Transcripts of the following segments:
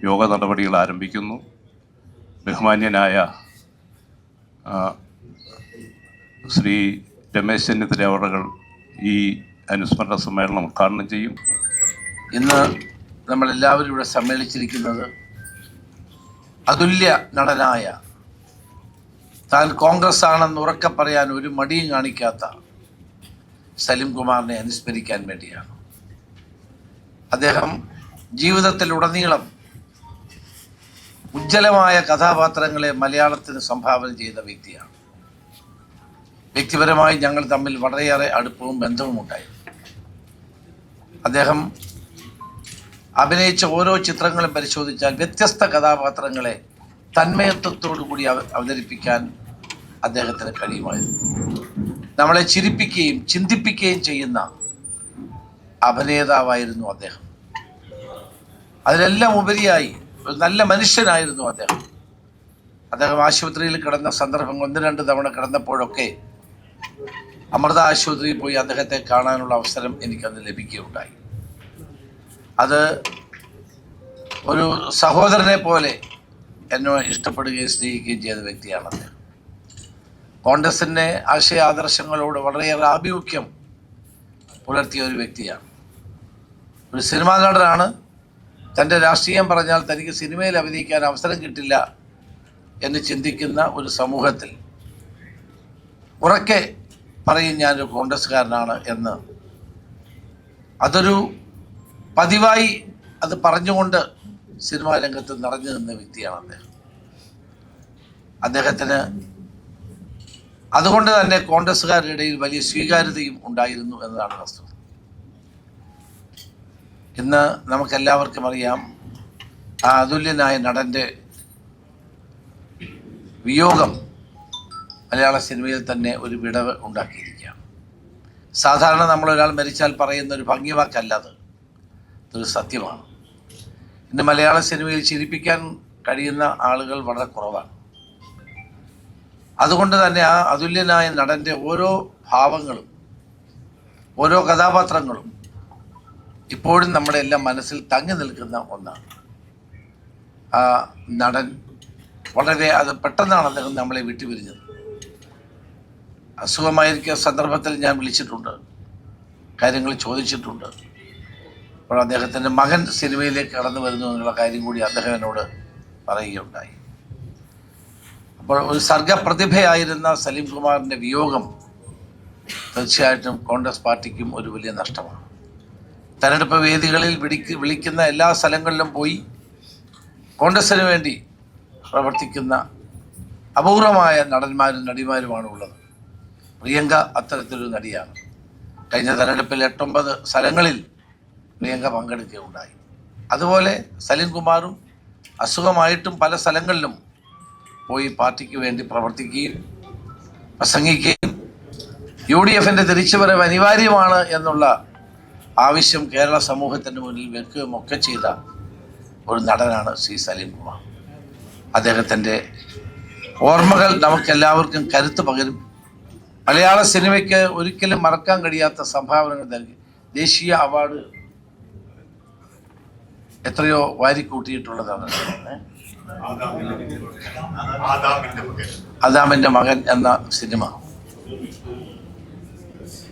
യോഗ നടപടികൾ ആരംഭിക്കുന്നു. ബഹുമാന്യനായ ശ്രീ രമേശ് ചെന്നിത്തല അവറുകൾ ഈ അനുസ്മരണ സമ്മേളനം ഉദ്ഘാടനം ചെയ്യും. ഇന്ന് നമ്മളെല്ലാവരും ഇവിടെ സമ്മേളിച്ചിരിക്കുന്നത് അതുല്യ നടനായ, താൻ കോൺഗ്രസ് ആണെന്ന് ഉറക്കെ പറയാൻ ഒരു മടിയും കാണിക്കാത്ത സലിം കുമാറിനെ അനുസ്മരിക്കാൻ വേണ്ടിയാണ്. അദ്ദേഹം ജീവിതത്തിലുടനീളം ഉജ്ജ്വലമായ കഥാപാത്രങ്ങളെ മലയാളത്തിന് സംഭാവന ചെയ്ത വ്യക്തിയാണ്. വ്യക്തിപരമായി ഞങ്ങൾ തമ്മിൽ വളരെയേറെ അടുപ്പവും ബന്ധവും ഉണ്ടായി. അദ്ദേഹം അഭിനയിച്ച ഓരോ ചിത്രങ്ങളും പരിശോധിച്ചാൽ വ്യത്യസ്ത കഥാപാത്രങ്ങളെ തന്മയത്വത്തോടു കൂടി അവതരിപ്പിക്കാൻ അദ്ദേഹത്തിന് കഴിയുമായിരുന്നു. നമ്മളെ ചിരിപ്പിക്കുകയും ചിന്തിപ്പിക്കുകയും ചെയ്യുന്ന അഭിനേതാവായിരുന്നു അദ്ദേഹം. അതിലെല്ലാം ഉപരിയായി ഒരു നല്ല മനുഷ്യനായിരുന്നു അദ്ദേഹം. അദ്ദേഹം ആശുപത്രിയിൽ കിടന്ന സന്ദർഭം 1-2 തവണ കിടന്നപ്പോഴൊക്കെ അമൃത ആശുപത്രിയിൽ പോയി അദ്ദേഹത്തെ കാണാനുള്ള അവസരം എനിക്കന്ന് ലഭിക്കുകയുണ്ടായി. അത് ഒരു സഹോദരനെ പോലെ എന്നെ ഇഷ്ടപ്പെടുകയും സ്നേഹിക്കുകയും ചെയ്ത വ്യക്തിയാണ് അദ്ദേഹം. കോൺഗ്രസിൻ്റെ ആശയ ആദർശങ്ങളോട് വളരെയേറെ ആഭിമുഖ്യം പുലർത്തിയ ഒരു വ്യക്തിയാണ്. ഒരു സിനിമാ നടനാണ്. തൻ്റെ രാഷ്ട്രീയം പറഞ്ഞാൽ തനിക്ക് സിനിമയിൽ അഭിനയിക്കാൻ അവസരം കിട്ടില്ല എന്ന് ചിന്തിക്കുന്ന ഒരു സമൂഹത്തിൽ ഉറക്കെ പറയും ഞാനൊരു കോൺഗ്രസ്സുകാരനാണ് എന്ന്. അതൊരു പതിവായി അത് പറഞ്ഞുകൊണ്ട് സിനിമാ രംഗത്ത് നിറഞ്ഞു നിന്ന വ്യക്തിയാണ് അദ്ദേഹം. അദ്ദേഹത്തിന് അതുകൊണ്ട് തന്നെ കോൺഗ്രസ്സുകാരുടെ ഇടയിൽ വലിയ സ്വീകാര്യതയും ഉണ്ടായിരുന്നു എന്നതാണ് വസ്തുത. ഇന്ന് നമുക്കെല്ലാവർക്കും അറിയാം, ആ അതുല്യനായ നടൻ്റെ വിയോഗം മലയാള സിനിമയിൽ തന്നെ ഒരു വിടവ് ഉണ്ടാക്കിയിരിക്കുകയാണ്. സാധാരണ നമ്മളൊരാൾ മരിച്ചാൽ പറയുന്ന ഒരു ഭംഗിവാക്കല്ലത്, ഇതൊരു സത്യമാണ്. ഇന്ന് മലയാള സിനിമയിൽ ചിരിപ്പിക്കാൻ കഴിയുന്ന ആളുകൾ വളരെ കുറവാണ്. അതുകൊണ്ട് തന്നെ ആ അതുല്യനായ നടൻ്റെ ഓരോ ഭാവങ്ങളും ഓരോ കഥാപാത്രങ്ങളും ഇപ്പോഴും നമ്മുടെ എല്ലാം മനസ്സിൽ തങ്ങി നിൽക്കുന്ന ഒന്നാണ്. ആ നടൻ വളരെ പെട്ടെന്നാണ് അദ്ദേഹം നമ്മളെ വിട്ടുപിരിഞ്ഞത്. അസുഖമായിരിക്കുന്ന സന്ദർഭത്തിൽ ഞാൻ വിളിച്ചിട്ടുണ്ട്, കാര്യങ്ങൾ ചോദിച്ചിട്ടുണ്ട്. അപ്പോൾ അദ്ദേഹത്തിൻ്റെ മകൻ സിനിമയിലേക്ക് കടന്നു വരുന്നു എന്നുള്ള കാര്യം കൂടി അദ്ദേഹം എന്നോട് പറയുകയുണ്ടായി. അപ്പോൾ ഒരു സർഗപ്രതിഭയായിരുന്ന സലീം കുമാറിൻ്റെ വിയോഗം തീർച്ചയായിട്ടും കോൺഗ്രസ് പാർട്ടിക്കും ഒരു വലിയ നഷ്ടമാണ്. തെരഞ്ഞെടുപ്പ് വേദികളിൽ വിളിക്കുന്ന എല്ലാ സ്ഥലങ്ങളിലും പോയി കോൺഗ്രസിന് വേണ്ടി പ്രവർത്തിക്കുന്ന അപൂർവമായ നടന്മാരും നടിമാരുമാണ് ഉള്ളത്. പ്രിയങ്ക അത്തരത്തിലൊരു നടിയാണ്. കഴിഞ്ഞ തെരഞ്ഞെടുപ്പിൽ 8-9 സ്ഥലങ്ങളിൽ പ്രിയങ്ക പങ്കെടുക്കുകയുണ്ടായി. അതുപോലെ സലീം കുമാറും അസുഖമായിട്ടും പല സ്ഥലങ്ങളിലും പോയി പാർട്ടിക്ക് വേണ്ടി പ്രവർത്തിക്കുകയും പ്രസംഗിക്കുകയും UDFൻ്റെ തിരിച്ചുവരവ് അനിവാര്യമാണ് എന്നുള്ള ആവശ്യം കേരള സമൂഹത്തിന് മുന്നിൽ വെക്കുകയും ഒക്കെ ചെയ്ത ഒരു നടനാണ് ശ്രീ സലീം കുമാർ. അദ്ദേഹത്തിൻ്റെ ഓർമ്മകൾ നമുക്കെല്ലാവർക്കും കരുത്ത് പകരും. മലയാള സിനിമയ്ക്ക് ഒരിക്കലും മറക്കാൻ കഴിയാത്ത സംഭാവനകൾ നൽകി ദേശീയ അവാർഡ് എത്രയോ വാരിക്കൂട്ടിയിട്ടുള്ളതാണ്. ആദാമിൻ്റെ മകൻ എന്ന സിനിമ,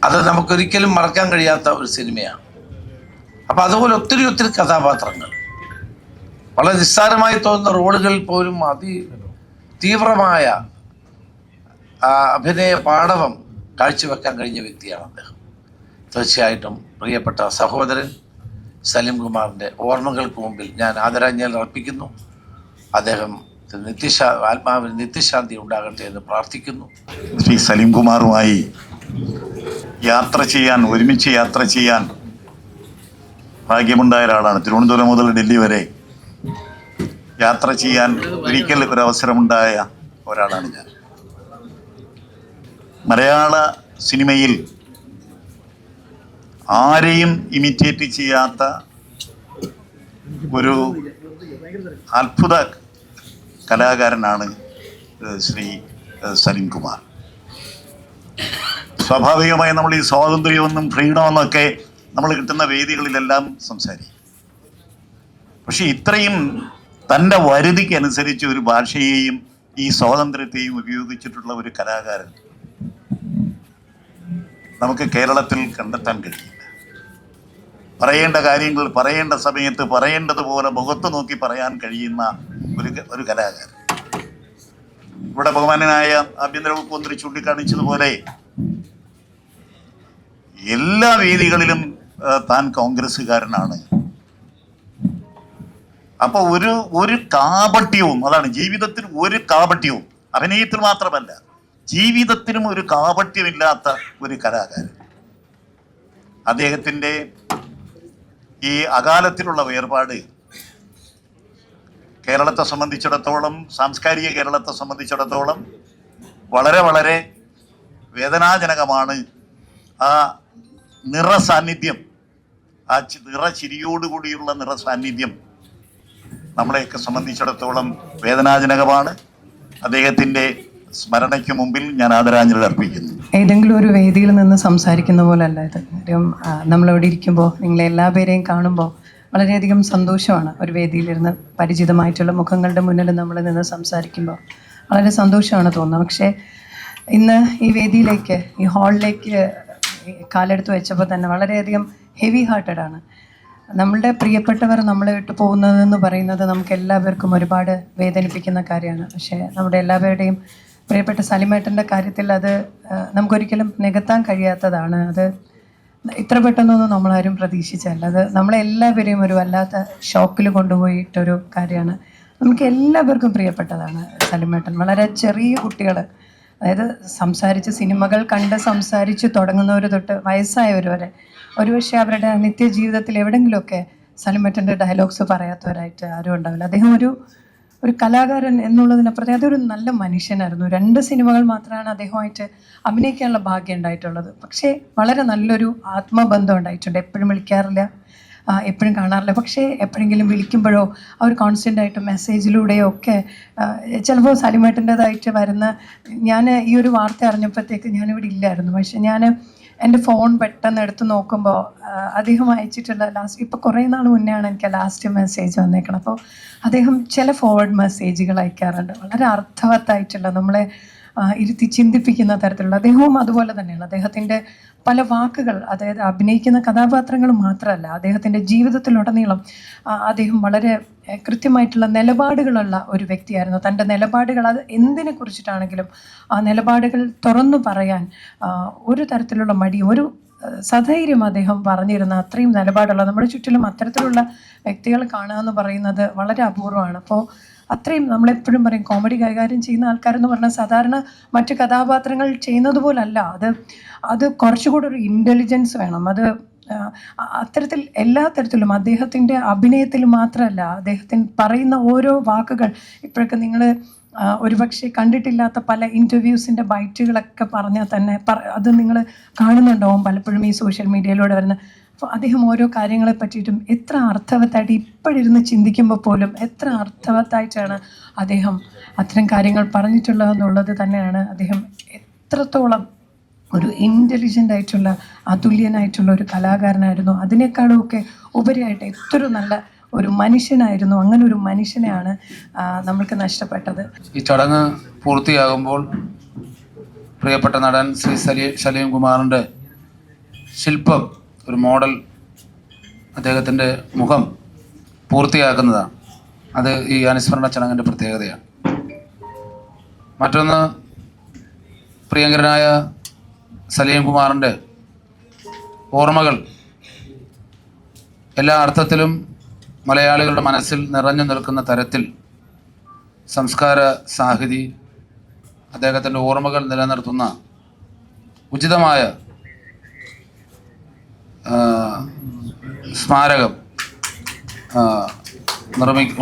അത് നമുക്കൊരിക്കലും മറക്കാൻ കഴിയാത്ത ഒരു സിനിമയാണ്. അപ്പം അതുപോലെ ഒത്തിരി കഥാപാത്രങ്ങൾ, വളരെ നിസ്സാരമായി തോന്നുന്ന റോളുകളിൽ പോലും തീവ്രമായ അഭിനയ പാടവം കാഴ്ചവെക്കാൻ കഴിഞ്ഞ വ്യക്തിയാണ് അദ്ദേഹം. തീർച്ചയായിട്ടും പ്രിയപ്പെട്ട സഹോദരൻ സലീം കുമാറിൻ്റെ ഓർമ്മകൾക്ക് മുമ്പിൽ ഞാൻ ആദരാഞ്ജലി അർപ്പിക്കുന്നു. അദ്ദേഹം ആത്മാവിന് നിത്യശാന്തി ഉണ്ടാകട്ടെ എന്ന് പ്രാർത്ഥിക്കുന്നു. ശ്രീ സലീം കുമാറുമായി ഒരുമിച്ച് യാത്ര ചെയ്യാൻ ഭാഗ്യമുണ്ടായ ഒരാളാണ്. തിരുവനന്തപുരം മുതൽ ഡൽഹി വരെ യാത്ര ചെയ്യാൻ ഒരിക്കൽ ഒരവസരമുണ്ടായ ഒരാളാണ് ഞാൻ. മലയാള സിനിമയിൽ ആരെയും ഇമിറ്റേറ്റ് ചെയ്യാത്ത ഒരു അത്ഭുത കലാകാരനാണ് ശ്രീ സലീം കുമാർ. സ്വാഭാവികമായി നമ്മൾ ഈ സ്വാതന്ത്ര്യമെന്നും ഫ്രീഡമെന്നൊക്കെ നമ്മൾ കിട്ടുന്ന വേദികളിലെല്ലാം സംസാരിക്കും. പക്ഷെ ഇത്രയും തൻ്റെ വരുതിക്കനുസരിച്ച് ഒരു ഭാഷയെയും ഈ സ്വാതന്ത്ര്യത്തെയും ഉപയോഗിച്ചിട്ടുള്ള ഒരു കലാകാരൻ നമുക്ക് കേരളത്തിൽ കണ്ടെത്താൻ കഴിയില്ല. പറയേണ്ട കാര്യങ്ങൾ പറയേണ്ട സമയത്ത് പറയേണ്ടതുപോലെ മുഖത്ത് നോക്കി പറയാൻ കഴിയുന്ന ഒരു കലാകാരൻ. ഇവിടെ ബഹുമാനനായ ആഭ്യന്തര വകുപ്പ് മന്ത്രി ചൂണ്ടിക്കാണിച്ചതുപോലെ എല്ലാ വേദികളിലും താൻ കോൺഗ്രസ്സുകാരനാണ്. അപ്പൊ ഒരു കാപട്യവും, അതാണ് ജീവിതത്തിൽ ഒരു കാപട്യവും, അഭിനയത്തിൽ മാത്രമല്ല ജീവിതത്തിലും ഒരു കാപട്യമില്ലാത്ത ഒരു കലാകാരൻ. അദ്ദേഹത്തിൻ്റെ ഈ അകാലത്തിലുള്ള വേർപാട് കേരളത്തെ സംബന്ധിച്ചിടത്തോളം, സാംസ്കാരിക കേരളത്തെ സംബന്ധിച്ചിടത്തോളം വളരെ വളരെ വേദനാജനകമാണ്. ആ നിറസാന്നിധ്യം, ആ നിറചിരിയോടുകൂടിയുള്ള നിറസാന്നിധ്യം നമ്മളെയൊക്കെ സംബന്ധിച്ചിടത്തോളം വേദനാജനകമാണ്. അദ്ദേഹത്തിൻ്റെ സ്മരണയ്ക്ക് മുമ്പിൽ ഞാൻ ആദരാഞ്ജലി അർപ്പിക്കുന്നു. ഏതെങ്കിലും ഒരു വേദിയിൽ നിന്ന് സംസാരിക്കുന്ന പോലെ അല്ല ഇത്. കാര്യം നമ്മളിവിടെ ഇരിക്കുമ്പോൾ നിങ്ങളെ എല്ലാ പേരെയും കാണുമ്പോൾ വളരെയധികം സന്തോഷമാണ്. ഒരു വേദിയിലിരുന്ന് പരിചിതമായിട്ടുള്ള മുഖങ്ങളുടെ മുന്നിൽ നമ്മൾ നിന്ന് സംസാരിക്കുമ്പോൾ വളരെ സന്തോഷമാണ് തോന്നുന്നത്. പക്ഷേ ഇന്ന് ഈ വേദിയിലേക്ക്, ഈ ഹാളിലേക്ക് കാലെടുത്ത് വെച്ചപ്പോൾ തന്നെ വളരെയധികം ഹെവി ഹാർട്ടഡ് ആണ്. നമ്മളുടെ പ്രിയപ്പെട്ടവർ നമ്മളെ വിട്ടു പോകുന്നതെന്ന് പറയുന്നത് നമുക്ക് എല്ലാവർക്കും ഒരുപാട് വേദനിപ്പിക്കുന്ന കാര്യമാണ്. പക്ഷേ നമ്മുടെ എല്ലാവരുടെയും പ്രിയപ്പെട്ട സലിമേട്ടൻ്റെ കാര്യത്തിൽ അത് നമുക്കൊരിക്കലും നികത്താൻ കഴിയാത്തതാണ്. അത് ഇത്ര പെട്ടെന്നൊന്നും നമ്മളാരും പ്രതീക്ഷിച്ചല്ല. അത് നമ്മളെല്ലാവരെയും ഒരു വല്ലാത്ത ഷോക്കിൽ കൊണ്ടുപോയിട്ടൊരു കാര്യമാണ്. നമുക്ക് എല്ലാവർക്കും പ്രിയപ്പെട്ടതാണ് സലിമേട്ടൻ. വളരെ ചെറിയ കുട്ടികൾ, അതായത് സംസാരിച്ച് സിനിമകൾ കണ്ട് സംസാരിച്ച് തുടങ്ങുന്നവർ തൊട്ട് വയസ്സായവർ വരെ ഒരുപക്ഷെ അവരുടെ നിത്യജീവിതത്തിൽ എവിടെയെങ്കിലുമൊക്കെ സലിമേട്ടൻ്റെ ഡയലോഗ്സ് പറയാത്തവരായിട്ട് ആരും ഉണ്ടാവില്ല. അദ്ദേഹം ഒരു കലാകാരൻ എന്നുള്ളതിനപ്പുറത്തെ അതൊരു നല്ല മനുഷ്യനായിരുന്നു. 2 സിനിമകൾ മാത്രമാണ് അദ്ദേഹമായിട്ട് അഭിനയിക്കാനുള്ള ഭാഗ്യം ഉണ്ടായിട്ടുള്ളത്. പക്ഷേ വളരെ നല്ലൊരു ആത്മബന്ധം ഉണ്ടായിട്ടുണ്ട്. എപ്പോഴും വിളിക്കാറില്ല, എപ്പോഴും കാണാറില്ല, പക്ഷേ എപ്പോഴെങ്കിലും വിളിക്കുമ്പോഴോ അവർ കോൺസ്റ്റൻ്റ് ആയിട്ട് മെസ്സേജിലൂടെയോ ഒക്കെ ചിലപ്പോൾ സലിമേട്ടൻ്റെതായിട്ട് വരുന്ന, ഞാൻ ഈ ഒരു വാർത്ത അറിഞ്ഞപ്പോഴത്തേക്ക് ഞാനിവിടെ ഇല്ലായിരുന്നു. പക്ഷെ ഞാൻ എൻ്റെ ഫോൺ പെട്ടെന്ന് എടുത്ത് നോക്കുമ്പോൾ അദ്ദേഹം അയച്ചിട്ടുള്ള ഇപ്പോൾ കുറേ നാൾ മുന്നെയാണ് എനിക്ക് ലാസ്റ്റ് മെസ്സേജ് വന്നേക്കണം. അപ്പോൾ അദ്ദേഹം ചില ഫോർവേഡ് മെസ്സേജുകൾ അയക്കാറുണ്ട്, വളരെ അർത്ഥവത്തായിട്ടുള്ള, നമ്മളെ ഇരുത്തി ചിന്തിപ്പിക്കുന്ന തരത്തിലുള്ള. അദ്ദേഹവും അതുപോലെ തന്നെയാണ്. അദ്ദേഹത്തിൻ്റെ പല വാക്കുകൾ, അതായത് അഭിനയിക്കുന്ന കഥാപാത്രങ്ങൾ മാത്രമല്ല, അദ്ദേഹത്തിൻ്റെ ജീവിതത്തിലുടനീളം അദ്ദേഹം വളരെ കൃത്യമായിട്ടുള്ള നിലപാടുകളുള്ള ഒരു വ്യക്തിയായിരുന്നു. തൻ്റെ നിലപാടുകൾ, അത് എന്തിനെ കുറിച്ചിട്ടാണെങ്കിലും ആ നിലപാടുകൾ തുറന്നു പറയാൻ ഒരു തരത്തിലുള്ള മടിയും ഒരു സധൈര്യം അദ്ദേഹം പറഞ്ഞിരുന്ന അത്രയും നിലപാടുള്ള, നമ്മുടെ ചുറ്റിലും അത്തരത്തിലുള്ള വ്യക്തികൾ കാണുക എന്ന് പറയുന്നത് വളരെ അപൂർവമാണ്. അപ്പോൾ അത്രയും നമ്മളെപ്പോഴും പറയും കോമഡി കൈകാര്യം ചെയ്യുന്ന ആൾക്കാരെന്ന് പറഞ്ഞാൽ സാധാരണ മറ്റ് കഥാപാത്രങ്ങൾ ചെയ്യുന്നത് പോലല്ല. അത് കുറച്ചുകൂടെ ഒരു ഇൻ്റലിജൻസ് വേണം. അത് അത്തരത്തിൽ എല്ലാ തരത്തിലും അദ്ദേഹത്തിൻ്റെ അഭിനയത്തിൽ മാത്രമല്ല, അദ്ദേഹത്തിന് പറയുന്ന ഓരോ വാക്കുകൾ ഇപ്പോഴൊക്കെ നിങ്ങൾ ഒരുപക്ഷെ കണ്ടിട്ടില്ലാത്ത പല ഇൻ്റർവ്യൂസിൻ്റെ ബൈറ്റുകളൊക്കെ പറഞ്ഞാൽ തന്നെ അത് നിങ്ങൾ കാണുന്നുണ്ടാവും പലപ്പോഴും ഈ സോഷ്യൽ മീഡിയയിലൂടെ വരുന്ന. അപ്പോൾ അദ്ദേഹം ഓരോ കാര്യങ്ങളെ പറ്റിയിട്ടും എത്ര അർത്ഥവത്തായിട്ട് ഇപ്പോഴിരുന്ന് ചിന്തിക്കുമ്പോൾ പോലും എത്ര അർത്ഥവത്തായിട്ടാണ് അദ്ദേഹം അത്തരം കാര്യങ്ങൾ പറഞ്ഞിട്ടുള്ളതെന്നുള്ളത് തന്നെയാണ്. അദ്ദേഹം എത്രത്തോളം ഒരു ഇൻ്റലിജൻ്റ് ആയിട്ടുള്ള അതുല്യനായിട്ടുള്ള ഒരു കലാകാരനായിരുന്നു. അതിനേക്കാളുമൊക്കെ ഉപരിയായിട്ട് എത്ര നല്ല ഒരു മനുഷ്യനായിരുന്നു. അങ്ങനെ ഒരു മനുഷ്യനെയാണ് നമ്മൾക്ക് നഷ്ടപ്പെട്ടത്. ഈ ചടങ്ങ് പൂർത്തിയാകുമ്പോൾ പ്രിയപ്പെട്ട നടൻ ശ്രീ സലീം കുമാറിൻ്റെ ശില്പം, ഒരു മോഡൽ, അദ്ദേഹത്തിൻ്റെ മുഖം പൂർത്തിയാക്കുന്നതാണ്. അത് ഈ അനുസ്മരണ ചടങ്ങിൻ്റെ പ്രത്യേകതയാണ്. മറ്റൊന്ന്, പ്രിയങ്കരനായ സലീം കുമാറിൻ്റെ ഓർമ്മകൾ എല്ലാ അർത്ഥത്തിലും മലയാളികളുടെ മനസ്സിൽ നിറഞ്ഞു നിൽക്കുന്ന തരത്തിൽ സംസ്കാര സാഹിതി അദ്ദേഹത്തിൻ്റെ ഓർമ്മകൾ നിലനിർത്തുന്ന ഉചിതമായ സ്മാരകം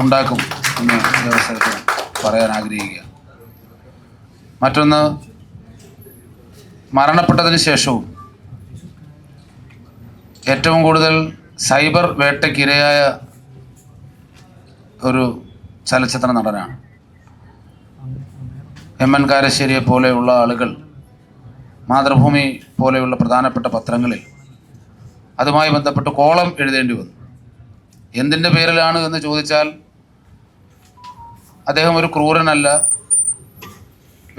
ഉണ്ടാക്കും എന്ന് ഈ അവസരത്തിൽ പറയാൻ ആഗ്രഹിക്കുക. മറ്റൊന്ന്, മരണപ്പെട്ടതിന് ശേഷവും ഏറ്റവും കൂടുതൽ സൈബർ വേട്ടയ്ക്കിരയായ ഒരു ചലച്ചിത്ര നടനാണ്. എം.എൻ. കാരശ്ശേരിയെ പോലെയുള്ള ആളുകൾ മാതൃഭൂമി പോലെയുള്ള പ്രധാനപ്പെട്ട പത്രങ്ങളിൽ അതുമായി ബന്ധപ്പെട്ട് കോളം എഴുതേണ്ടി വന്നു. എന്തിൻ്റെ പേരിലാണ് എന്ന് ചോദിച്ചാൽ അദ്ദേഹം ഒരു ക്രൂരനല്ല,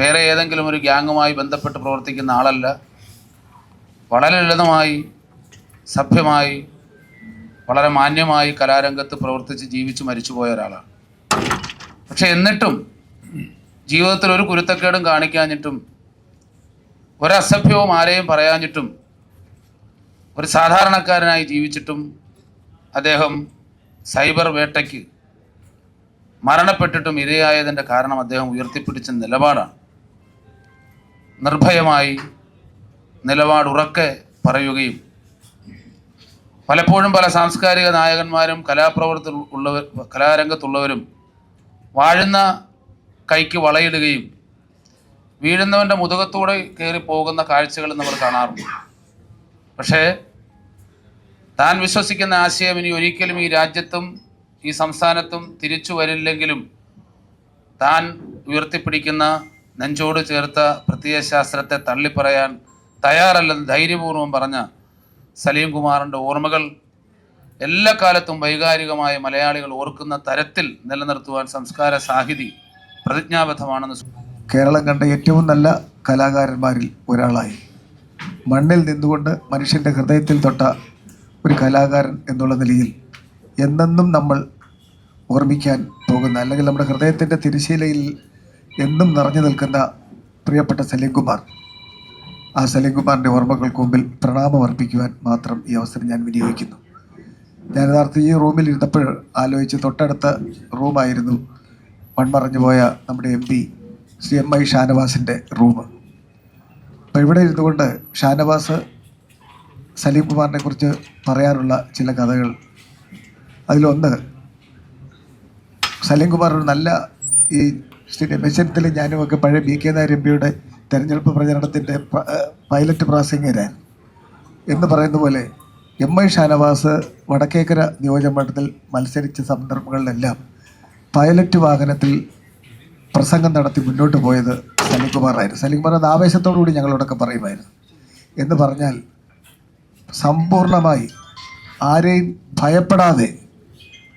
വേറെ ഏതെങ്കിലും ഒരു ഗ്യാങ്ങുമായി ബന്ധപ്പെട്ട് പ്രവർത്തിക്കുന്ന ആളല്ല. വളരെ ലളിതമായി, സഭ്യമായി, വളരെ മാന്യമായി കലാരംഗത്ത് പ്രവർത്തിച്ച് ജീവിച്ച് മരിച്ചുപോയ ഒരാളാണ്. പക്ഷെ എന്നിട്ടും ജീവിതത്തിൽ ഒരു കുരുത്തക്കേടും കാണിക്കാഞ്ഞിട്ടും ഒരസഭ്യവും ആരെയും പറയാഞ്ഞിട്ടും ഒരു സാധാരണക്കാരനായി ജീവിച്ചിട്ടും അദ്ദേഹം സൈബർ വേട്ടയ്ക്ക് മരണപ്പെട്ടിട്ടും ഇരയായതിൻ്റെ കാരണം അദ്ദേഹം ഉയർത്തിപ്പിടിച്ച നിലപാടാണ്. നിർഭയമായി നിലപാടുറക്കെ പറയുകയും പലപ്പോഴും പല സാംസ്കാരിക നായകന്മാരും കലാരംഗത്തുള്ളവരും വാഴുന്ന കൈക്ക് വളയിടുകയും വീഴുന്നവൻ്റെ മുതുകത്തൂടെ കയറി പോകുന്ന കാഴ്ചകൾ നമ്മൾ കാണാറുണ്ട്. പക്ഷേ താൻ വിശ്വസിക്കുന്ന ആശയം ഇനി ഒരിക്കലും ഈ രാജ്യത്തും ഈ സംസ്ഥാനത്തും തിരിച്ചു വരില്ലെങ്കിലും താൻ ഉയർത്തിപ്പിടിക്കുന്ന നെഞ്ചോട് ചേർത്ത പ്രത്യയശാസ്ത്രത്തെ തള്ളിപ്പറയാൻ തയ്യാറല്ലെന്ന് ധൈര്യപൂർവ്വം പറഞ്ഞ സലീം കുമാറിൻ്റെ ഓർമ്മകൾ എല്ലാ കാലത്തും വൈകാരികമായ മലയാളികൾ ഓർക്കുന്ന തരത്തിൽ നിലനിർത്തുവാൻ സംസ്കാര സാഹിതി പ്രതിജ്ഞാബദ്ധമാണെന്ന് കേരളം കണ്ട ഏറ്റവും നല്ല കലാകാരന്മാരിൽ ഒരാളായി മണ്ണിൽ നിന്നുകൊണ്ട് മനുഷ്യൻ്റെ ഹൃദയത്തിൽ തൊട്ട ഒരു കലാകാരൻ എന്നുള്ള നിലയിൽ എന്നെന്നും നമ്മൾ ഓർമ്മിക്കാൻ പോകുന്ന, അല്ലെങ്കിൽ നമ്മുടെ ഹൃദയത്തിൻ്റെ തിരശ്ശീലയിൽ എന്നും നിറഞ്ഞു നിൽക്കുന്ന പ്രിയപ്പെട്ട സലീം കുമാർ, ആ സലീം കുമാറിൻ്റെ ഓർമ്മകൾക്ക് മുമ്പിൽ പ്രണാമം അർപ്പിക്കുവാൻ മാത്രം ഈ അവസരം ഞാൻ വിനിയോഗിക്കുന്നു. ഞാൻ യഥാർത്ഥം ഈ റൂമിൽ ഇരുന്നപ്പോൾ ആലോചിച്ച് തൊട്ടടുത്ത റൂമായിരുന്നു മൺമറഞ്ഞു പോയ നമ്മുടെ MP ശ്രീ MI ഷാനവാസിൻ്റെ റൂം. അപ്പോൾ ഇവിടെ ഇരുന്നുകൊണ്ട് ഷാനവാസ് സലീം കുമാറിനെ കുറിച്ച് പറയാനുള്ള ചില കഥകൾ, അതിലൊന്ന്, സലീം കുമാർ ഒരു നല്ല, ഈ ശ്രീ രമേശ് ചെന്നിത്തലയും ഞാനുമൊക്കെ പഴയ BK നായർ MPയുടെ തെരഞ്ഞെടുപ്പ് പ്രചരണത്തിൻ്റെ പൈലറ്റ് പ്രാസംഗികരായിരുന്നു എന്ന് പറയുന്ന പോലെ MI ഷാനവാസ് വടക്കേക്കര നിയോജകമണ്ഡലത്തിൽ മത്സരിച്ച സന്ദർഭങ്ങളിലെല്ലാം പൈലറ്റ് വാഹനത്തിൽ പ്രസംഗം നടത്തി മുന്നോട്ട് പോയത് സലീം കുമാറായിരുന്നു. സലീം കുമാർ അത് ആവേശത്തോടുകൂടി ഞങ്ങളോടൊക്കെ പറയുമായിരുന്നു. എന്ന് പറഞ്ഞാൽ സമ്പൂർണമായി ആരെയും ഭയപ്പെടാതെ,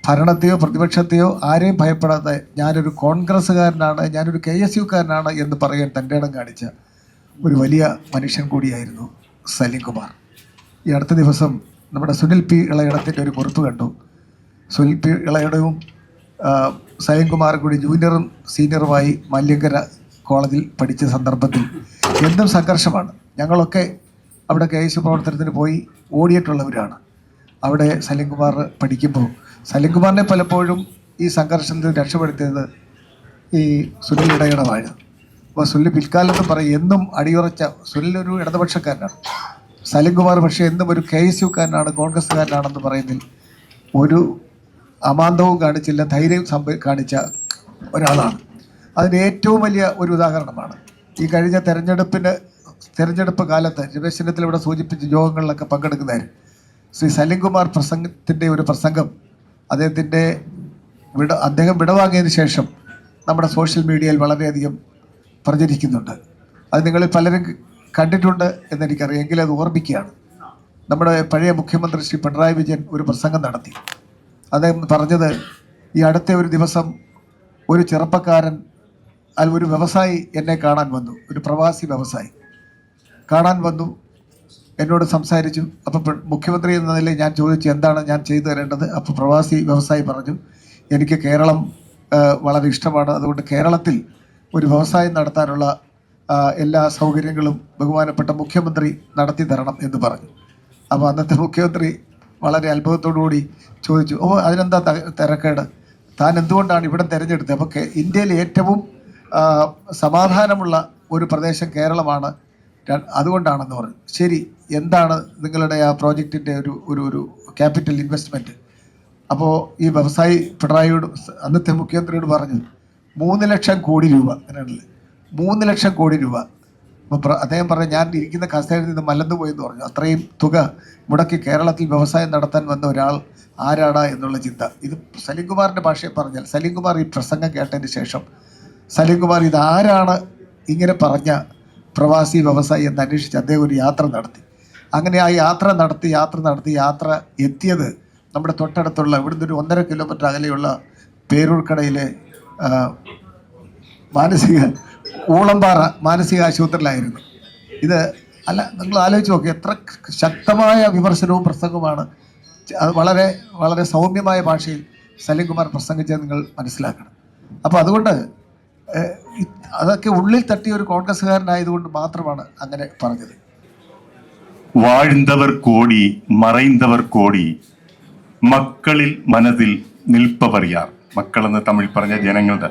ഭരണത്തെയോ പ്രതിപക്ഷത്തെയോ ആരെയും ഭയപ്പെടാതെ, ഞാനൊരു കോൺഗ്രസ്സുകാരനാണ്, ഞാനൊരു KSUക്കാരനാണ് എന്ന് പറയാൻ തൻ്റെ ഇടം കാണിച്ച ഒരു വലിയ മനുഷ്യൻ കൂടിയായിരുന്നു സലീം കുമാർ. ഈ അടുത്ത ദിവസം നമ്മുടെ സുനിൽ P. ഇളയിടത്തിൻ്റെ ഒരു കുറിപ്പ് കണ്ടു. സുനിൽ P. ഇളയിടവും സലീം കുമാറും കൂടി ജൂനിയറും സീനിയറുമായി മല്യങ്കര കോളേജിൽ പഠിച്ച സന്ദർഭത്തിൽ എന്തും സംഘർഷമാണ്. ഞങ്ങളൊക്കെ അവിടെ KSU പ്രവർത്തനത്തിന് പോയി ഓടിയിട്ടുള്ളവരാണ്. അവിടെ സലീം കുമാർ പഠിക്കുമ്പോൾ സലീം കുമാറിനെ പലപ്പോഴും ഈ സംഘർഷത്തിൽ രക്ഷപ്പെടുത്തിയത് ഈ സുനിൽ ഇടയിടമായിരുന്നു. അപ്പോൾ സുനിൽ പിൽക്കാലത്ത് പറയും, എന്നും അടിയുറച്ച, സുനിലൊരു ഇടതുപക്ഷക്കാരനാണ്, സലീം കുമാർ പക്ഷേ എന്നും ഒരു KSUക്കാരനാണ്, കോൺഗ്രസ്സുകാരനാണെന്ന് പറയുന്നതിൽ ഒരു അമാന്തവും കാണിച്ചില്ല, ധൈര്യം കാണിച്ച ഒരാളാണ്. അതിന് ഏറ്റവും വലിയ ഒരു ഉദാഹരണമാണ് ഈ കഴിഞ്ഞ തെരഞ്ഞെടുപ്പ് കാലത്ത് രമേശ് ചെന്നിത്തല ഇവിടെ സൂചിപ്പിച്ച യോഗങ്ങളിലൊക്കെ പങ്കെടുക്കുന്നവർ. ശ്രീ സലീം കുമാർ പ്രസംഗത്തിൻ്റെ ഒരു പ്രസംഗം അദ്ദേഹം വിടവാങ്ങിയതിന് ശേഷം നമ്മുടെ സോഷ്യൽ മീഡിയയിൽ വളരെയധികം പ്രചരിക്കുന്നുണ്ട്. അത് നിങ്ങളിൽ പലരും കണ്ടിട്ടുണ്ട് എന്നെനിക്കറിയാം, എങ്കിലും അത് ഓർമ്മിക്കുകയാണ്. നമ്മുടെ പഴയ മുഖ്യമന്ത്രി ശ്രീ പിണറായി വിജയൻ ഒരു പ്രസംഗം നടത്തി. അദ്ദേഹം പറഞ്ഞത്, ഈ അടുത്ത ഒരു ദിവസം ഒരു ചെറുപ്പക്കാരൻ, ഒരു വ്യവസായി എന്നെ കാണാൻ വന്നു, ഒരു പ്രവാസി വ്യവസായി കാണാൻ വന്നു, എന്നോട് സംസാരിച്ചു. അപ്പോൾ മുഖ്യമന്ത്രി എന്ന നിലയിൽ ഞാൻ ചോദിച്ചു, എന്താണ് ഞാൻ ചെയ്തു തരേണ്ടത്? അപ്പോൾ പ്രവാസി വ്യവസായി പറഞ്ഞു, എനിക്ക് കേരളം വളരെ ഇഷ്ടമാണ്, അതുകൊണ്ട് കേരളത്തിൽ ഒരു വ്യവസായം നടത്താനുള്ള എല്ലാ സൗകര്യങ്ങളും ബഹുമാനപ്പെട്ട മുഖ്യമന്ത്രി നടത്തി തരണം എന്ന് പറഞ്ഞു. അപ്പോൾ അന്നത്തെ മുഖ്യമന്ത്രി വളരെ അത്ഭുതത്തോടുകൂടി ചോദിച്ചു, അതിനെന്താ തിരക്കേട്, താൻ എന്തുകൊണ്ടാണ് ഇവിടെ തിരഞ്ഞെടുത്തത്? അപ്പോൾ ഇന്ത്യയിൽ ഏറ്റവും സമാധാനമുള്ള ഒരു പ്രദേശം കേരളമാണ്, അതുകൊണ്ടാണെന്ന് പറഞ്ഞു. ശരി, എന്താണ് നിങ്ങളുടെ ആ പ്രോജക്റ്റിൻ്റെ ഒരു ക്യാപിറ്റൽ ഇൻവെസ്റ്റ്മെൻറ്റ്? അപ്പോൾ ഈ വ്യവസായി പിണറായിയോട്, അന്നത്തെ മുഖ്യമന്ത്രിയോട് പറഞ്ഞു, 3 ലക്ഷം കോടി രൂപ. അങ്ങനെയാണല്ലേ, 3 ലക്ഷം കോടി രൂപ. അപ്പോൾ അദ്ദേഹം പറഞ്ഞു, ഞാൻ ഇരിക്കുന്ന കസേരയിൽ നിന്ന് മലന്നു പോയെന്ന് പറഞ്ഞു. അത്രയും തുക മുടക്കി കേരളത്തിൽ വ്യവസായം നടത്താൻ വന്ന ഒരാൾ ആരാടാ എന്നുള്ള ചിന്ത. ഇത് സലീം കുമാറിൻ്റെ ഭാഷയിൽ പറഞ്ഞാൽ, സലീം കുമാർ ഈ പ്രസംഗം കേട്ടതിന് ശേഷം സലീം കുമാർ ഇതാരാണ് ഇങ്ങനെ പറഞ്ഞ പ്രവാസി വ്യവസായി എന്ന് അന്വേഷിച്ച് അദ്ദേഹം ഒരു യാത്ര നടത്തി. അങ്ങനെ ആ യാത്ര എത്തിയത് നമ്മുടെ തൊട്ടടുത്തുള്ള, ഇവിടുന്ന് ഒരു 1.5 കിലോമീറ്റർ അകലെയുള്ള പേരൂർക്കടയിലെ ഊളംപാറ മാനസിക ആശുപത്രിയിലായിരുന്നു. ഇത് അല്ല, നിങ്ങൾ ആലോചിച്ച് നോക്കി, എത്ര ശക്തമായ വിമർശനവും പ്രസംഗവുമാണ്. അത് വളരെ വളരെ സൗമ്യമായ ഭാഷയിൽ സലീം കുമാർ പ്രസംഗിച്ചത് നിങ്ങൾ മനസ്സിലാക്കണം. അപ്പോൾ അതുകൊണ്ട് അതൊക്കെ ഉള്ളിൽ തട്ടിയ ഒരു കോൺഗ്രസ്സുകാരനായതുകൊണ്ട് മാത്രമാണ് അങ്ങനെ പറഞ്ഞത്. வாழ்ந்தவர் கோடி மறைந்தவர் கோടി മക്കളിൽ മനതിൽ നിൽപ്പവർ യാർ. മക്കളെന്ന് തമിഴ് പറഞ്ഞ ജനങ്ങളുടെ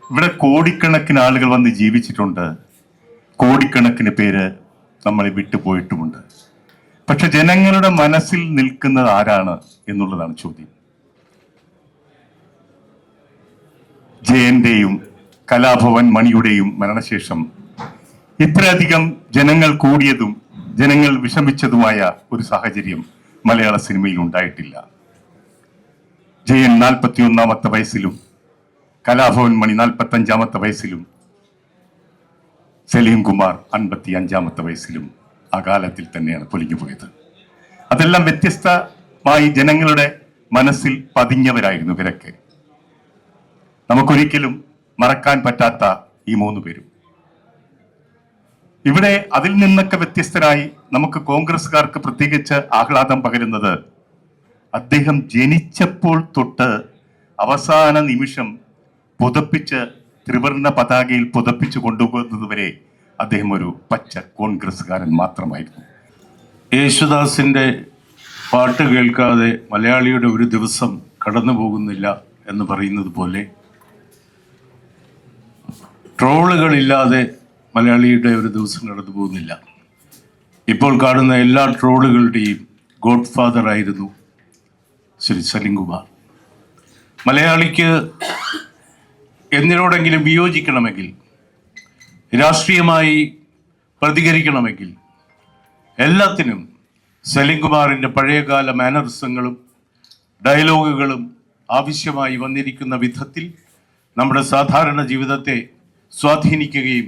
ഇവിടെ കോടിക്കണക്കിന് ആളുകൾ വന്ന് ജീവിച്ചിട്ടുണ്ട്. കോടിക്കണക്കിന് പേര് നമ്മളെ വിട്ടുപോയിട്ടുമുണ്ട്. പക്ഷെ ജനങ്ങളുടെ മനസ്സിൽ നിൽക്കുന്നത് ആരാണ് എന്നുള്ളതാണ് ചോദ്യം. ജയന്റെയും കലാഭവൻ മണിയുടെയും മരണശേഷം ഇത്രയധികം ജനങ്ങൾ കൂടിയതും ജനങ്ങൾ വിഷമിച്ചതുമായ ഒരു സാഹചര്യം മലയാള സിനിമയിൽ ഉണ്ടായിട്ടില്ല. ജയൻ 41 വയസ്സിലും കലാഭവൻ മണി 45 വയസ്സിലും സലീം കുമാർ 55 വയസ്സിലും അകാലത്തിൽ തന്നെയാണ് പൊലിഞ്ഞുപോയത്. അതെല്ലാം വ്യത്യസ്തമായി ജനങ്ങളുടെ മനസ്സിൽ പതിഞ്ഞവരായിരുന്നു ഇവരൊക്കെ. നമുക്കൊരിക്കലും മറക്കാൻ പറ്റാത്ത ഈ 3 പേരും. ഇവിടെ അതിൽ നിന്നൊക്കെ വ്യത്യസ്തരായി നമുക്ക് കോൺഗ്രസ്സുകാർക്ക് പ്രത്യേകിച്ച് ആഹ്ലാദം പകരുന്നത് അദ്ദേഹം ജനിച്ചപ്പോൾ തൊട്ട് അവസാന നിമിഷം പുതപ്പിച്ച് ത്രിവർണ്ണ പതാകയിൽ പുതപ്പിച്ചു കൊണ്ടുപോകുന്നത് വരെ അദ്ദേഹം ഒരു പച്ച കോൺഗ്രസ്സുകാരൻ മാത്രമായിരുന്നു. യേശുദാസിൻ്റെ പാട്ട് കേൾക്കാതെ മലയാളിയുടെ ഒരു ദിവസം കടന്നു പോകുന്നില്ല എന്ന് പറയുന്നത് പോലെ ട്രോളുകളില്ലാതെ മലയാളിയുടെ ഒരു ദിവസം കടന്നു പോകുന്നില്ല. ഇപ്പോൾ കാണുന്ന എല്ലാ ട്രോളുകളുടെയും ഗോഡ് ഫാദർ ആയിരുന്നു ശ്രീ സലീം കുമാർ. മലയാളിക്ക് എന്തിനോടെങ്കിലും വിയോജിക്കണമെങ്കിൽ, രാഷ്ട്രീയമായി പ്രതികരിക്കണമെങ്കിൽ എല്ലാത്തിനും സലീം കുമാറിൻ്റെ പഴയകാല മാനറിസങ്ങളും ഡയലോഗുകളും ആവശ്യമായി വന്നിരിക്കുന്ന വിധത്തിൽ നമ്മുടെ സാധാരണ ജീവിതത്തെ സ്വാധീനിക്കുകയും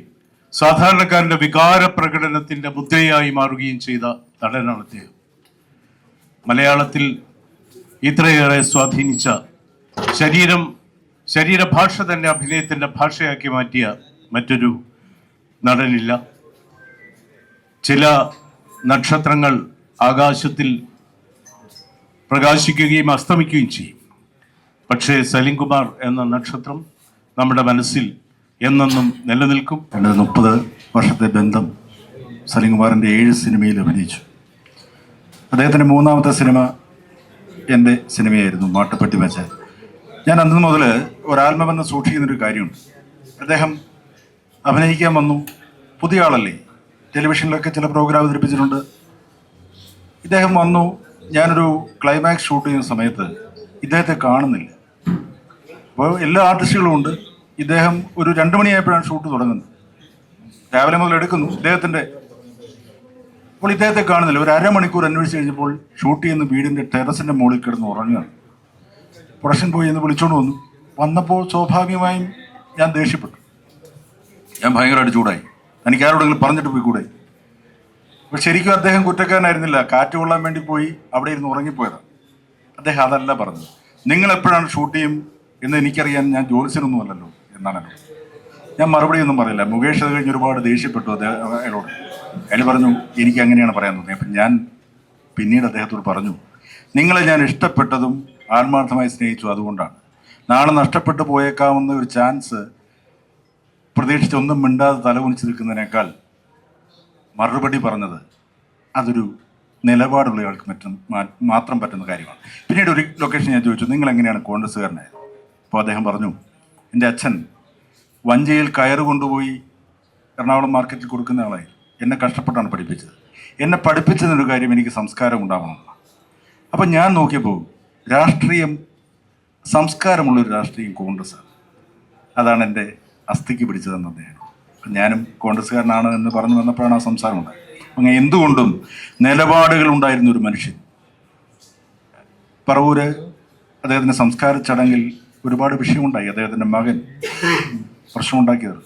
സാധാരണക്കാരൻ്റെ വികാര പ്രകടനത്തിൻ്റെ മുദ്രയായി മാറുകയും ചെയ്ത നടനാണ് അദ്ദേഹം. മലയാളത്തിൽ ഇത്രയേറെ സ്വാധീനിച്ച, ശരീരഭാഷ തന്നെ അഭിനയത്തിൻ്റെ ഭാഷയാക്കി മാറ്റിയ മറ്റൊരു നടനില്ല. ചില നക്ഷത്രങ്ങൾ ആകാശത്തിൽ പ്രകാശിക്കുകയും അസ്തമിക്കുകയും ചെയ്യും. പക്ഷേ സലീം കുമാർ എന്ന നക്ഷത്രം നമ്മുടെ മനസ്സിൽ എന്നെന്നും നിലനിൽക്കും. 30 വർഷത്തെ ബന്ധം സലീം കുമാറിൻ്റെ 7 സിനിമയിൽ അഭിനയിച്ചു. അദ്ദേഹത്തിൻ്റെ 3ാമത്തെ സിനിമ എൻ്റെ സിനിമയായിരുന്നു മാട്ടുപ്പെട്ടി വെച്ച്. ഞാൻ അന്ന് മുതൽ ഒരാത്മബന്ധം സൂക്ഷിക്കുന്നൊരു കാര്യമുണ്ട്. അദ്ദേഹം അഭിനയിക്കാൻ വന്നു, പുതിയ ആളല്ലേ, ടെലിവിഷനിലൊക്കെ ചില പ്രോഗ്രാം അവതരിപ്പിച്ചിട്ടുണ്ട്. ഇദ്ദേഹം വന്നു, ഞാനൊരു ക്ലൈമാക്സ് ഷൂട്ട് ചെയ്യുന്ന സമയത്ത് ഇദ്ദേഹത്തെ കാണുന്നില്ല. അപ്പോൾ എല്ലാ ആർട്ടിസ്റ്റുകളും ഉണ്ട്. ഇദ്ദേഹം ഒരു 2 മണിയായപ്പോഴാണ് ഷൂട്ട് തുടങ്ങുന്നത്. രാവിലെ മുതൽ എടുക്കുന്നു ഇദ്ദേഹത്തിൻ്റെ. അപ്പോൾ ഇദ്ദേഹത്തെ കാണുന്നില്ല. ഒരു അരമണിക്കൂർ അന്വേഷിച്ച് കഴിഞ്ഞപ്പോൾ ഷൂട്ട് ചെയ്യുന്ന വീടിൻ്റെ ടെറസിൻ്റെ മുകളിൽ കിടന്ന് ഉറങ്ങുകയാണ്. പ്രൊഡക്ഷൻ പോയി എന്ന് വിളിച്ചുകൊണ്ട് വന്നപ്പോൾ സ്വാഭാവികമായും ഞാൻ ദേഷ്യപ്പെട്ടു. ഞാൻ ഭയങ്കരമായിട്ട് ചൂടായി. എനിക്ക് ആരോടെങ്കിലും പറഞ്ഞിട്ട് പോയി കൂടെ. അപ്പോൾ ശരിക്കും അദ്ദേഹം കുറ്റക്കാരനായിരുന്നില്ല. കാറ്റ് കൊള്ളാൻ വേണ്ടി പോയി അവിടെ ഇരുന്ന് ഉറങ്ങിപ്പോയതാണ്. അദ്ദേഹം അതല്ല പറഞ്ഞത്. നിങ്ങൾ എപ്പോഴാണ് ഷൂട്ട് ചെയ്യും എന്ന് എനിക്കറിയാൻ ഞാൻ ജോലിസിനൊന്നും അല്ലല്ലോ എന്നാണ്. ഞാൻ മറുപടി ഒന്നും പറയില്ല. മുകേഷ് അത് കഴിഞ്ഞ് ഒരുപാട് ദേഷ്യപ്പെട്ടു അയാളോട്. അയാൾ പറഞ്ഞു എനിക്ക് അങ്ങനെയാണ് പറയാൻ തോന്നിയത്. അപ്പം ഞാൻ പിന്നീട് അദ്ദേഹത്തോട് പറഞ്ഞു, നിങ്ങളെ ഞാൻ ഇഷ്ടപ്പെട്ടതും ആത്മാർത്ഥമായി സ്നേഹിച്ചു, അതുകൊണ്ടാണ്. നാളെ നഷ്ടപ്പെട്ടു പോയേക്കാവുന്ന ഒരു ചാൻസ് പ്രതീക്ഷിച്ച് ഒന്നും മിണ്ടാതെ തലകുനിച്ച് നിൽക്കുന്നതിനേക്കാൾ മറുപടി പറഞ്ഞത് അതൊരു നിലപാടുള്ള ആൾക്ക് മാത്രം പറ്റുന്ന കാര്യമാണ്. പിന്നീട് ഒരു ലൊക്കേഷൻ ഞാൻ ചോദിച്ചു, നിങ്ങൾ എങ്ങനെയാണ് കോൺഗ്രസ്സുകാരനായത്? അപ്പോൾ അദ്ദേഹം പറഞ്ഞു, എൻ്റെ അച്ഛൻ വഞ്ചിയിൽ കയറ് കൊണ്ടുപോയി എറണാകുളം മാർക്കറ്റിൽ കൊടുക്കുന്ന ആളായി. എന്നെ കഷ്ടപ്പെട്ടാണ് പഠിപ്പിച്ചത്. എന്നെ പഠിപ്പിച്ചതിനൊരു കാര്യം, എനിക്ക് സംസ്കാരം ഉണ്ടാവണം. അപ്പം ഞാൻ നോക്കിയപ്പോൾ രാഷ്ട്രീയം, സംസ്കാരമുള്ളൊരു രാഷ്ട്രീയം കോൺഗ്രസ്സാണ്. അതാണ് എൻ്റെ അസ്ഥിക്ക് പിടിച്ചതെന്ന് അദ്ദേഹം. ഞാനും കോൺഗ്രസ്സുകാരനാണ് എന്ന് പറഞ്ഞു വന്നപ്പോഴാണ് ആ സംസാരം ഉണ്ടായത്. അങ്ങനെ എന്തുകൊണ്ടും നിലപാടുകൾ ഉണ്ടായിരുന്ന ഒരു മനുഷ്യൻ. പറവൂര് അദ്ദേഹത്തിൻ്റെ സംസ്കാര ചടങ്ങിൽ ഒരുപാട് വിഷയമുണ്ടായി. അദ്ദേഹത്തിൻ്റെ മകൻ പ്രശ്നമുണ്ടാക്കിയത്.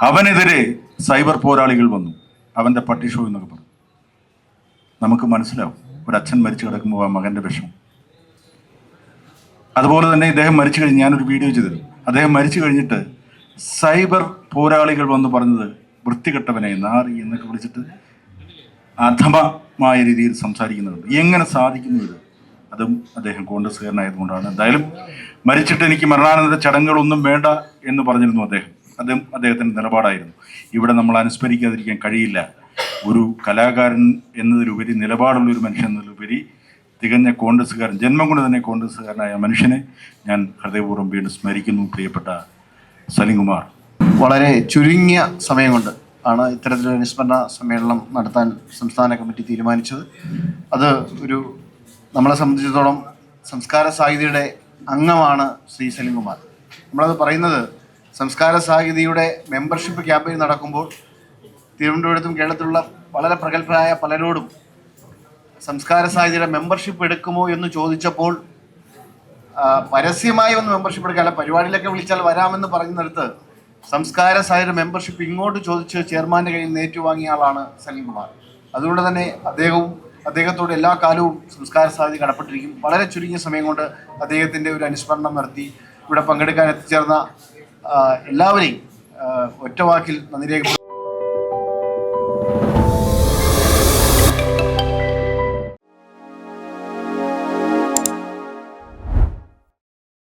അവനെതിരെ സൈബർ പോരാളികൾ വന്നു. അവൻ്റെ പട്ടി ഷോ എന്നൊക്കെ പറഞ്ഞു. നമുക്ക് മനസ്സിലാവും ഒരച്ഛൻ മരിച്ചു കിടക്കുമ്പോൾ ആ മകൻ്റെ വിഷമം. അതുപോലെ തന്നെ ഇദ്ദേഹം മരിച്ചു കഴിഞ്ഞ് ഞാനൊരു വീഡിയോ ചെയ്തിരുന്നു. അദ്ദേഹം മരിച്ചു കഴിഞ്ഞിട്ട് സൈബർ പോരാളികൾ വന്ന് പറഞ്ഞത് വൃത്തികെട്ടവനെ നാറി എന്നൊക്കെ വിളിച്ചിട്ട് അധമമായ രീതിയിൽ സംസാരിക്കുന്നുണ്ട്. എങ്ങനെ സാധിക്കുന്നു ഇത്? അതും അദ്ദേഹം കോൺഗ്രസ്സുകാരനായതുകൊണ്ടാണ്. എന്തായാലും മരിച്ചിട്ട് എനിക്ക് മരണാനന്തര ചടങ്ങുകളൊന്നും വേണ്ട എന്ന് പറഞ്ഞിരുന്നു അദ്ദേഹം. അതും അദ്ദേഹത്തിൻ്റെ നിലപാടായിരുന്നു. ഇവിടെ നമ്മൾ അനുസ്മരിക്കാതിരിക്കാൻ കഴിയില്ല. ഒരു കലാകാരൻ എന്നതിലുപരി, നിലപാടുള്ള ഒരു മനുഷ്യൻ എന്നതിലുപരി തികഞ്ഞ കോൺഗ്രസ്സുകാരൻ, ജന്മം കൊണ്ട് തന്നെ കോൺഗ്രസ്സുകാരനായ മനുഷ്യനെ ഞാൻ ഹൃദയപൂർവ്വം വീണ്ടും സ്മരിക്കുന്നു. പ്രിയപ്പെട്ട സലിംകുമാർ, വളരെ ചുരുങ്ങിയ സമയം കൊണ്ട് ആണ് ഇത്തരത്തിലൊരു അനുസ്മരണ സമ്മേളനം നടത്താൻ സംസ്ഥാന കമ്മിറ്റി തീരുമാനിച്ചത്. അത് നമ്മളെ സംബന്ധിച്ചിടത്തോളം സംസ്കാര സാഹിതിയുടെ അംഗമാണ് ശ്രീ സലിംകുമാർ. നമ്മളത് പറയുന്നത് സംസ്കാര സാഹിതിയുടെ മെമ്പർഷിപ്പ് ക്യാമ്പയിൻ നടക്കുമ്പോൾ തിരുവനന്തപുരത്തും കേരളത്തിലുള്ള വളരെ പ്രഗത്ഭരായ പലരോടും സംസ്കാര സാഹിതിയുടെ മെമ്പർഷിപ്പ് എടുക്കുമോ എന്ന് ചോദിച്ചപ്പോൾ പരസ്യമായി ഒന്ന് മെമ്പർഷിപ്പ് എടുക്കാല്ല, പരിപാടിയിലൊക്കെ വിളിച്ചാൽ വരാമെന്ന് പറയുന്നിടത്ത് സംസ്കാര സാഹിതിയുടെ മെമ്പർഷിപ്പ് ഇങ്ങോട്ട് ചോദിച്ച് ചെയർമാൻ്റെ കയ്യിൽ നിന്ന് ഏറ്റുവാങ്ങിയ ആളാണ് സലിംകുമാർ. അതുകൊണ്ട് തന്നെ അദ്ദേഹത്തോട് എല്ലാ കാലവും സംസ്കാര സാഹിതി കടപ്പെട്ടിരിക്കും. വളരെ ചുരുങ്ങിയ സമയം കൊണ്ട് അദ്ദേഹത്തിൻ്റെ ഒരു അനുസ്മരണം നടത്തി ഇവിടെ പങ്കെടുക്കാൻ എത്തിച്ചേർന്ന എല്ലാവരെയും ഒറ്റവാക്കിൽ നന്ദി രേഖപ്പെടുത്തുന്നു.